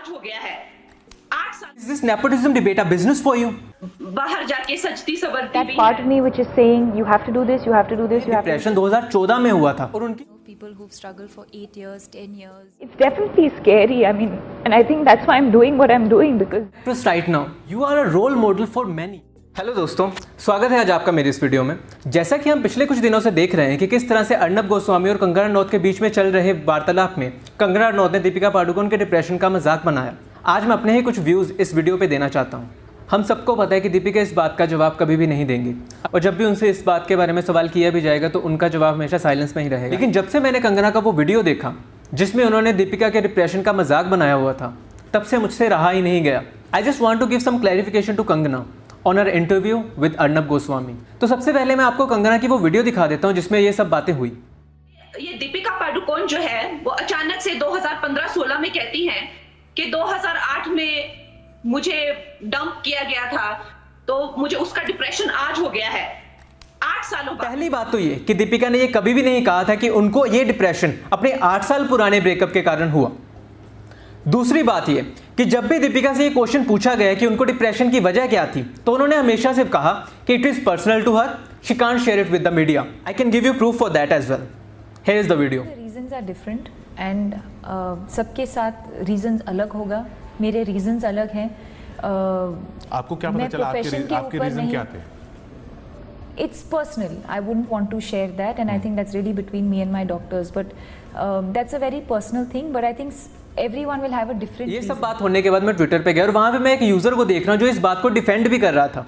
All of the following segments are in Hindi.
आज हो गया है 8 साल। Is this nepotism debate a business for you? बाहर जाके सजती सवरती That भी part है। of me which is saying you have to do this, you have to do this, you have to. Depression 2014 में हुआ था और उनकी People who've struggled for 8 years, 10 years. It's definitely scary. I mean, and I think that's why I'm doing what I'm doing because. Actress right now you are a role model for many. Hello दोस्तों, स्वागत है आज आपका मेरी इस वीडियो में। जैसा कि हम पिछले कुछ दिनों से देख रहे हैं कि किस तरह से अर्नब गोस्वामी और कंगना रनौत के बीच में चल रहे वार्तालाप में कंगना रनौत ने दीपिका पादुकोण के डिप्रेशन का मजाक बनाया। आज मैं अपने ही कुछ व्यूज़ इस वीडियो पे देना चाहता हूँ। हम सबको पता है कि दीपिका इस बात का जवाब कभी भी नहीं देंगे और जब भी उनसे इस बात के बारे में सवाल किया भी जाएगा तो उनका जवाब हमेशा साइलेंस में ही रहेगा। लेकिन जब से मैंने कंगना का वो वीडियो देखा जिसमें उन्होंने दीपिका के डिप्रेशन का मजाक बनाया हुआ था, तब से मुझसे रहा ही नहीं गया। I just want to give some clarification to Kangana on her interview with Arnab Goswami. तो सबसे पहले मैं आपको कंगना की वो वीडियो दिखा देता हूँ जिसमें ये सब बातें हुई। ये दीपिका पादुकोण जो है वो अचानक से 2015-16 में कहती हैं कि 2008 में मुझे डंप किया गया था तो मुझे उसका डिप्रेशन आज हो गया है 8 सालों बाद। पहली बात तो ये कि दीपिका ने ये कभी भी नहीं कहा था कि उनको ये डिप्रेशन अपने 8 साल पुराने ब्रेकअप के कारण हुआ। दूसरी बात ये कि जब भी दीपिका से ये क्वेश्चन पूछा गया कि उनको डिप्रेशन की वजह क्या थी तो उन्होंने हमेशा से कहा कि it is personal to her, she can't share it with the media. I can give you proof for that as well. Here is the video. The reasons are different and सबके साथ reasons अलग होगा। मेरे reasons अलग हैं। आपको क्या पता मैं चला profession के आपके ऊपर रीजन नहीं- क्या थे? It's personal. I wouldn't want to share that, and I think that's really between me and my doctors. But that's a very personal thing. But I think everyone will have a different. ये सब reason. बात होने के बाद मैं ट्विटर पे गया और वहाँ पे मैं एक यूज़र को देख रहा हूँ जो इस बात को डिफेंड भी कर रहा था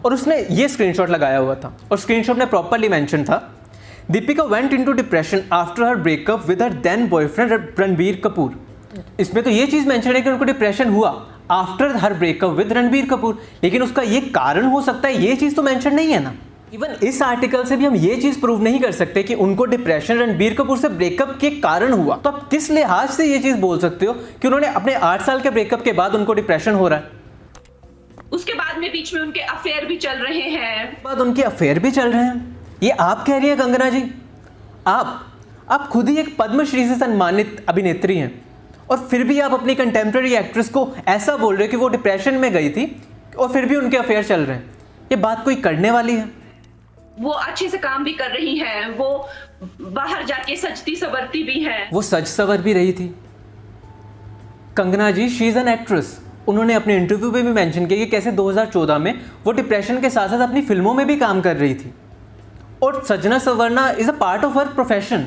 और उसने ये स्क्रीनशॉट लगाया हुआ था और स्क्रीनशॉट में प्रॉपरली मेंशन था, Deepika went into depression after her breakup with her then boyfriend Ranbir Kapoor. इसमें तो ये चीज़ मेंशन है कि उनको डिप्रेशन हुआ after her breakup with Ranbir Kapoor, लेकिन उसका ये कारण हो सकता है ये चीज़ तो मेंशन नहीं है ना। इवन इस आर्टिकल से भी हम ये चीज़ प्रूव नहीं कर सकते कि उनको डिप्रेशन रणबीर कपूर से ब्रेकअप के कारण हुआ। तो आप किस लिहाज से ये चीज़ बोल सकते हो कि उन्होंने अपने 8 साल के ब्रेकअप के बाद उनको डिप्रेशन हो रहा है? उसके बाद में बीच में उनके अफेयर भी चल रहे हैं। बाद उनके अफेयर भी चल रहे हैं, ये आप कह रही हैं कंगना जी? आप खुद ही एक पद्मश्री से सम्मानित अभिनेत्री हैं और फिर भी आप अपनी कंटेम्प्रेरी एक्ट्रेस को ऐसा बोल रहे हो कि वो डिप्रेशन में गई थी और फिर भी उनके अफेयर चल रहे हैं। ये बात कोई करने वाली है? वो अच्छे से काम भी कर रही हैं, वो बाहर जाके सजती सवरती भी हैं। वो सज सवर भी रही थी। कंगना जी, शी इज़ एन एक्ट्रेस। उन्होंने अपने इंटरव्यू में भी मेंशन किया कि कैसे 2014 में वो डिप्रेशन के साथ साथ अपनी फिल्मों में भी काम कर रही थी और सजना संवरना is a part of her profession.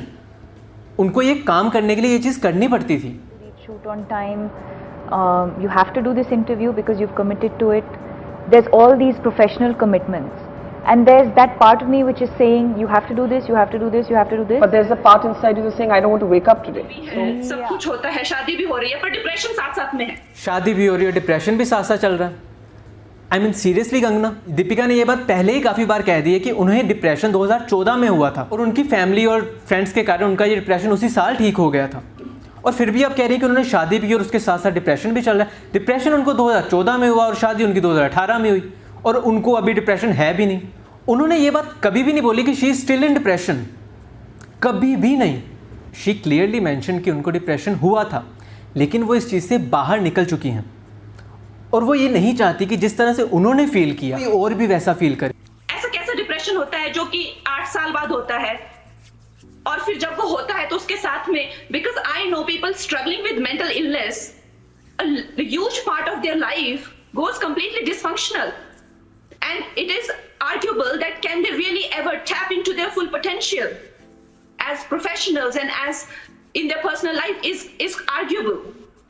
उनको ये काम करने के लिए ये चीज़ करनी पड़ती थी। Shoot on time. You have to do this interview because you've committed to it. There's all these professional commitments, and there's that part of me which is saying you have to do this, you have to do this, you have to do this. But there's a part inside you that's saying I don't want to wake up today. भी है, सब कुछ होता है, शादी भी हो रही है पर डिप्रेशन साथ साथ में है। शादी भी हो रही है, डिप्रेशन भी साथ साथ चल रहा है। I mean seriously Kangana, Deepika ने ये बात पहले ही काफ़ी बार कह दी है कि उन्हें डिप्रेशन 2014 में हुआ था और उनकी फैमिली और फ्रेंड्स के कारण उनका ये डिप्रेशन उसी साल ठीक हो गया था। और फिर भी आप कह रही हैं कि उन्होंने शादी भी की और उसके साथ साथ डिप्रेशन भी चल रहा है। डिप्रेशन उनको 2014 में हुआ और शादी उनकी 2018 में हुई और उनको अभी डिप्रेशन है भी नहीं। उन्होंने ये बात कभी भी नहीं बोली कि she is still in depression, कभी भी नहीं। शी क्लियरली मेंशन कि उनको डिप्रेशन हुआ था, लेकिन वो इस चीज़ से बाहर निकल चुकी हैं और वो ये नहीं चाहती कि जिस तरह से उन्होंने फील किया कोई और भी वैसा फील करे। ऐसा कैसा डिप्रेशन होता है जो कि 8 साल बाद होता है और फिर जब वो होता है तो उसके साथ में, because I know people struggling with mental illness, a huge part of their life goes completely dysfunctional and it is arguable that can they really ever tap into their full potential as professionals and as in their personal life is arguable,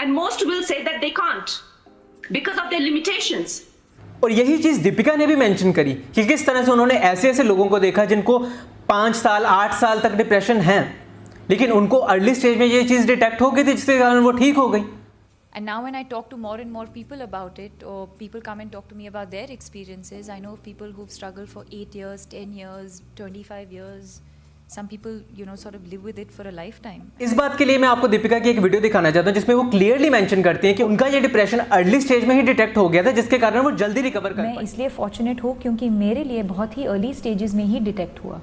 and most will say that they can't because of their limitations. और यही चीज़ दीपिका ने भी मेंशन करी कि किस तरह से उन्होंने ऐसे ऐसे लोगों को देखा जिनको 5 साल 8 साल तक डिप्रेशन है, लेकिन उनको अर्ली स्टेज में ये चीज़ डिटेक्ट हो गई थी जिसके कारण वो ठीक हो गई। And now when I talk to more and more people about it, or people come and talk to me about their experiences, I know of people who've struggled for 8 years, 10 years, 25 years. Some people, sort of live with it for a lifetime. इस बात के लिए मैं आपको दीपिका की एक वीडियो दिखाना चाहता हूँ जिसमें वो क्लियरली मेंशन करती हैं कि उनका ये डिप्रेशन अर्ली स्टेज में ही डिटेक्ट हो गया था जिसके कारण वो जल्दी रिकवर कर मैं पाई। इसलिए फॉर्चुनेट हूँ क्योंकि मेरे लिए बहुत ही अर्ली स्टेजेस में ही डिटेक्ट हुआ।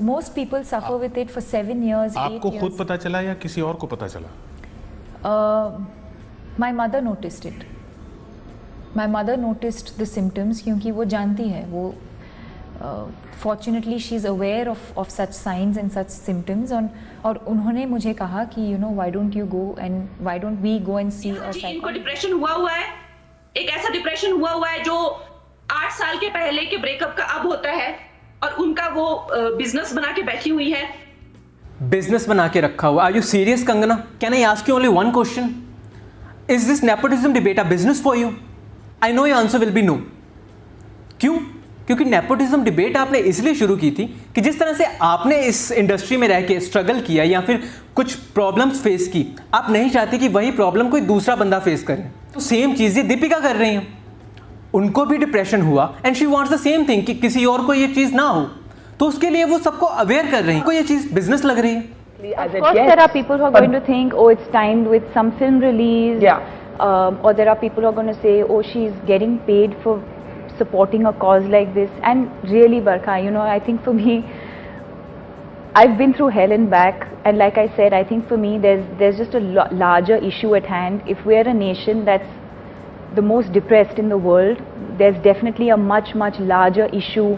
Most people suffer with it for 7 years, 8 आपको खुद years. पता चला या किसी और को पता चला? My mother noticed it. My mother noticed the symptoms क्योंकि वो जानती है, वो fortunately she is aware of such signs and such symptoms, और उन्होंने मुझे कहा कि you know why don't you go and why don't we go and see a psychologist. इनको डिप्रेशन हुआ है, एक ऐसा डिप्रेशन हुआ है जो 8 साल के पहले के ब्रेकअप का अब होता है, और उनका वो बिजनेस बना के बैठी हुई है. बिजनेस बना के रखा हुआ. Are you serious Kangana? Can I ask you only one question? Is this nepotism debate a business for you? I know your answer will be no. क्यों? क्योंकि नेपोटिज्म डिबेट आपने इसलिए शुरू की थी कि जिस तरह से आपने इस इंडस्ट्री में रह के स्ट्रगल किया या फिर कुछ प्रॉब्लम्स फेस की, आप नहीं चाहते कि वही प्रॉब्लम कोई दूसरा बंदा फेस करे. तो सेम चीज़ ये दीपिका कर रही हैं. उनको भी डिप्रेशन हुआ and she wants the same thing कि किसी और को ये चीज़ ना हो, तो उसके लिए वो सबको अवेयर कर रही हैं. को ये चीज़ बिजनेस लग रही है. Of course, there are people who are going to think, oh, it's timed with some film release. Yeah. Or there are people who are going to say, oh, she's getting paid for supporting a cause like this. And really, Barkha, you know, I think for me, I've been through hell and back. And like I said, I think for me, there's just a larger issue at hand. If we're a nation that's the most depressed in the world, there's definitely a much, much larger issue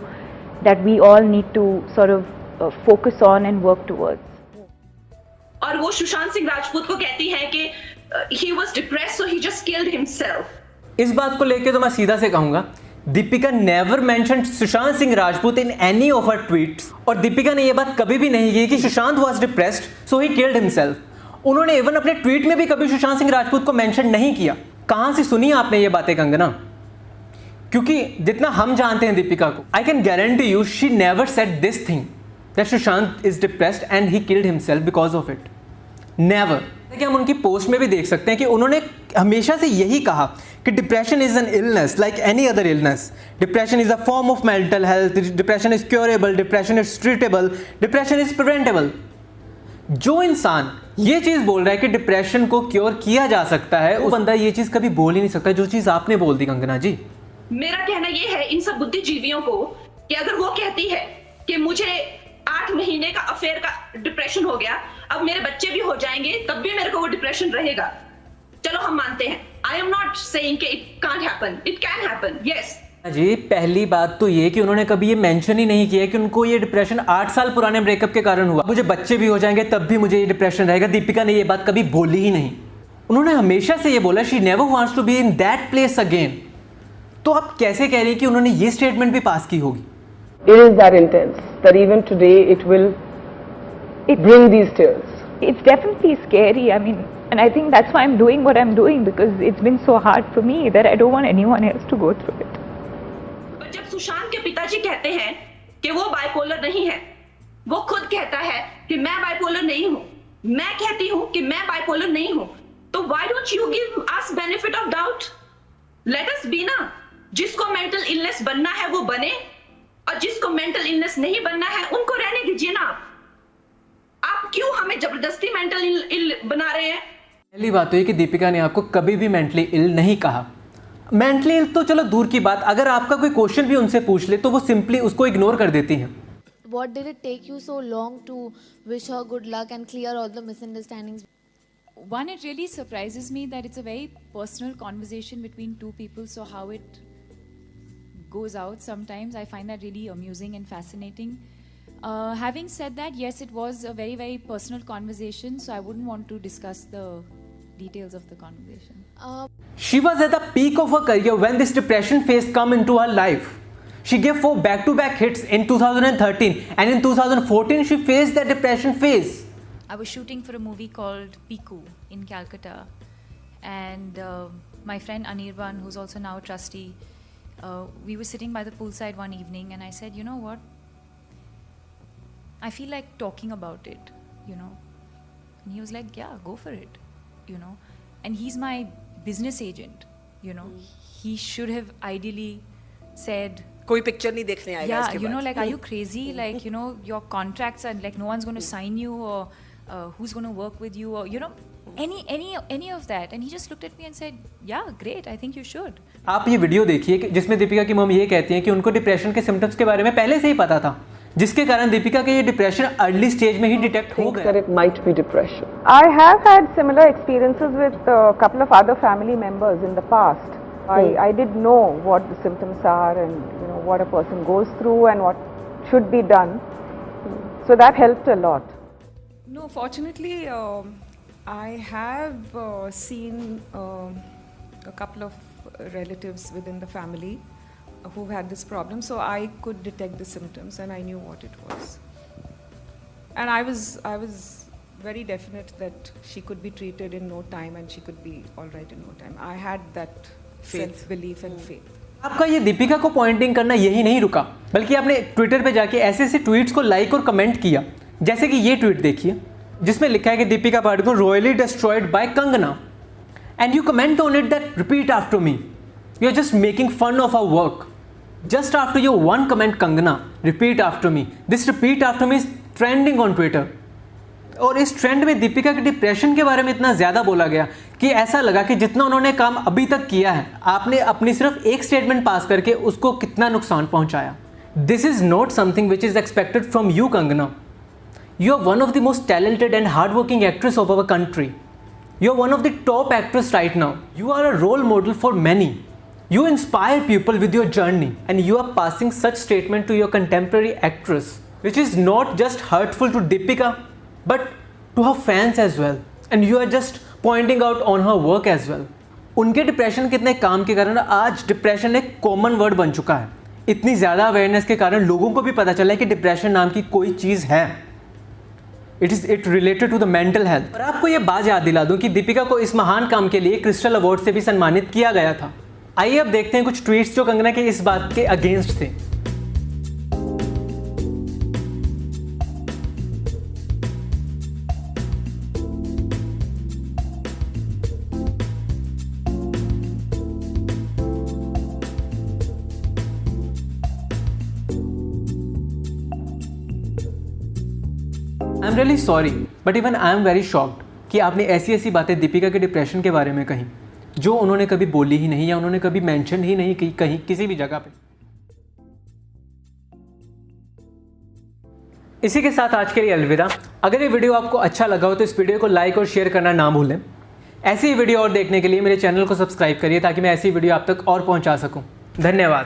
that we all need to sort of focus on and work towards. और वो सुशांत सिंह राजपूत को कहती है कि he was depressed so he just killed himself. इस बात को लेके तो मैं सीधा से कहूंगा, Deepika never mentioned Sushant Singh Rajput in any of her tweets. और दीपिका ने ये बात कभी भी नहीं की कि Sushant was depressed so he killed himself. उन्होंने इवन अपने ट्वीट में भी कभी सुशांत सिंह राजपूत को मेंशन नहीं किया. कहां से सुनी आपने ये बातें कंगना? क्योंकि जितना हम जानते हैं दीपिका को, I can guarantee you she never said this thing that Sushant is depressed and he killed himself because of it. Never. देखिए, हम उनकी पोस्ट में भी देख सकते हैं कि उन्होंने हमेशा से यही कहा कि depression is an illness like any other illness. Depression is a form of mental health. Depression is curable. Depression is treatable. Depression is preventable. जो इंसान ये चीज बोल रहा है कि डिप्रेशन को क्योर किया जा सकता है, वो बंदा ये चीज कभी बोल ही नहीं सकता जो चीज आपने बोल दी कंगना जी. मेरा कहना ये है इन सब बुद्धिजीवियों को कि अगर वो कहती है कि मुझे 8 महीने का अफेयर का डिप्रेशन हो गया, अब मेरे बच्चे भी हो जाएंगे, तब भी मेरे को वो डिप्रेशन रहेगा. चलो हम मानते हैं. आई एम नॉट सेइंग कि it can't happen. It can happen. Yes जी. पहली बात तो ये कि उन्होंने कभी ये मेंशन ही नहीं किया कि उनको ये डिप्रेशन 8 साल पुराने ब्रेकअप के कारण हुआ. मुझे बच्चे भी हो जाएंगे तब भी मुझे ये डिप्रेशन रहेगा. दीपिका ने ये बात कभी बोली ही नहीं. उन्होंने हमेशा से ये बोला she never wants to be in that place again. तो आप कैसे कह रही हैं कि उन्होंने ये स्टेटमेंट भी पास की होगी? It is that intense that even today it will bring these tears. It's definitely scary. I mean, and I think that's why I'm doing what I'm doing, because it's been so hard for me that I don't want anyone else to go through it. पर जब सुशांत के पिताजी कहते हैं कि वो बाइपोलर नहीं है, वो खुद कहता है कि मैं बाइपोलर नहीं हूं, मैं कहती हूं कि मैं बाइपोलर नहीं हूं, तो why don't you give us benefit of doubt? Let us be ना. जिसको मेंटल इलनेस बनना है वो बने, और जिसको मेंटल इलनेस नहीं बनना है उनको रहने दीजिए ना. आप क्यों हमें जबरदस्ती मेंटल इल बना रहे हैं? पहली बात तो ये कि दीपिका ने आपको कभी भी मेंटली इल नहीं कहा. मेंटली इल तो चलो दूर की बात, अगर आपका कोई क्वेश्चन भी उनसे पूछ ले तो वो सिंपली उसको इग्नोर कर देती हैं. What did it take you so long to wish her good luck and clear all the misunderstandings? One, it really surprises me that it's a very personal conversation between two people, so how it goes out sometimes, I find that really amusing and fascinating. Having said that, yes, it was a very, very personal conversation, so I wouldn't want to discuss the details of the conversation. She was at the peak of her career when this depression phase come into her life. She gave 4 back-to-back hits in 2013, and in 2014 she faced that depression phase. I was shooting for a movie called Piku in Calcutta, and my friend Anirban, who's also now a trustee, we were sitting by the poolside one evening, and I said, you know what, I feel like talking about it, you know. And he was like, yeah, go for it, you know. And he's my business agent, you know. He should have ideally said, कोई पिक्चर नहीं देखने आएगा yeah, इसके you know, बाद. like, are you crazy? Like, you know, your contracts are like, no one's going to sign you, or who's going to work with you, or, you know, any of that. And he just looked at me and said, yeah, great, I think you should. आप ये वीडियो देखिए कि जिसमें दीपिका की मम्मी ये कहती हैं कि उनको डिप्रेशन के सिम्टम्स के बारे में पहले से ही पता था, जिसके कारण दीपिका के ये डिप्रेशन अर्ली स्टेज में ही डिटेक्ट हो Thinks गया। that it might be depression. I have had similar experiences with a couple of other family members in the past. I did know what the symptoms are and what a person goes through and what should be done. So that helped a lot. No, fortunately, I have seen a couple of relatives within the family who had this problem, so I could detect the symptoms and I knew what it was. And I was very definite that she could be treated in no time and she could be all right in no time. I had that self-belief and faith. आपका ये दीपिका को पॉइंटिंग करना यही नहीं रुका, बल्कि आपने ट्विटर पे जाके ऐसे ऐसे ट्वीट्स को लाइक और कमेंट किया, जैसे कि ये ट्वीट देखिए जिसमें लिखा है कि Deepika Padukone royally destroyed by Kangana, and you comment on it that repeat after me, you are just making fun of our work. Just after your one comment, Kangana, repeat after me. This repeat after me is trending on Twitter. और इस ट्रेंड में दीपिका के डिप्रेशन के बारे में इतना ज़्यादा बोला गया कि ऐसा लगा कि जितना उन्होंने काम अभी तक किया है, आपने अपनी सिर्फ एक स्टेटमेंट पास करके उसको कितना नुकसान पहुंचाया. This is not something which is expected from you, Kangana. You are one of the most talented and hard working actress of our country. You are one of the top actress right now. You are a role model for many. You inspire people with your journey, and you are passing such statement to your contemporary actress, which is not just hurtful to Deepika, but to her fans as well. And you are just pointing out on her work as well. उनके डिप्रेशन के इतने काम के कारण आज डिप्रेशन एक कॉमन वर्ड बन चुका है. इतनी ज़्यादा अवेयरनेस के कारण लोगों को भी पता चला है कि डिप्रेशन नाम की कोई चीज़ है. It related to the mental health. और आपको ये बात याद दिला दूँ कि दीपिका को इस महान काम के लिए क्रिस्टल अवार्ड से भी सम्मानित किया गया था. आइए अब देखते हैं कुछ ट्वीट्स जो कंगना के इस बात के अगेंस्ट थे. I am really sorry, but even I am very shocked कि आपने ऐसी ऐसी बातें दीपिका के डिप्रेशन के बारे में कही जो उन्होंने कभी बोली ही नहीं या उन्होंने कभी मेंशन ही नहीं की कहीं किसी भी जगह पे. इसी के साथ आज के लिए अलविदा. अगर ये वीडियो आपको अच्छा लगा हो तो इस वीडियो को लाइक और शेयर करना ना भूलें. ऐसी वीडियो और देखने के लिए मेरे चैनल को सब्सक्राइब करिए ताकि मैं ऐसी वीडियो आप तक और पहुंचा सकूं. धन्यवाद.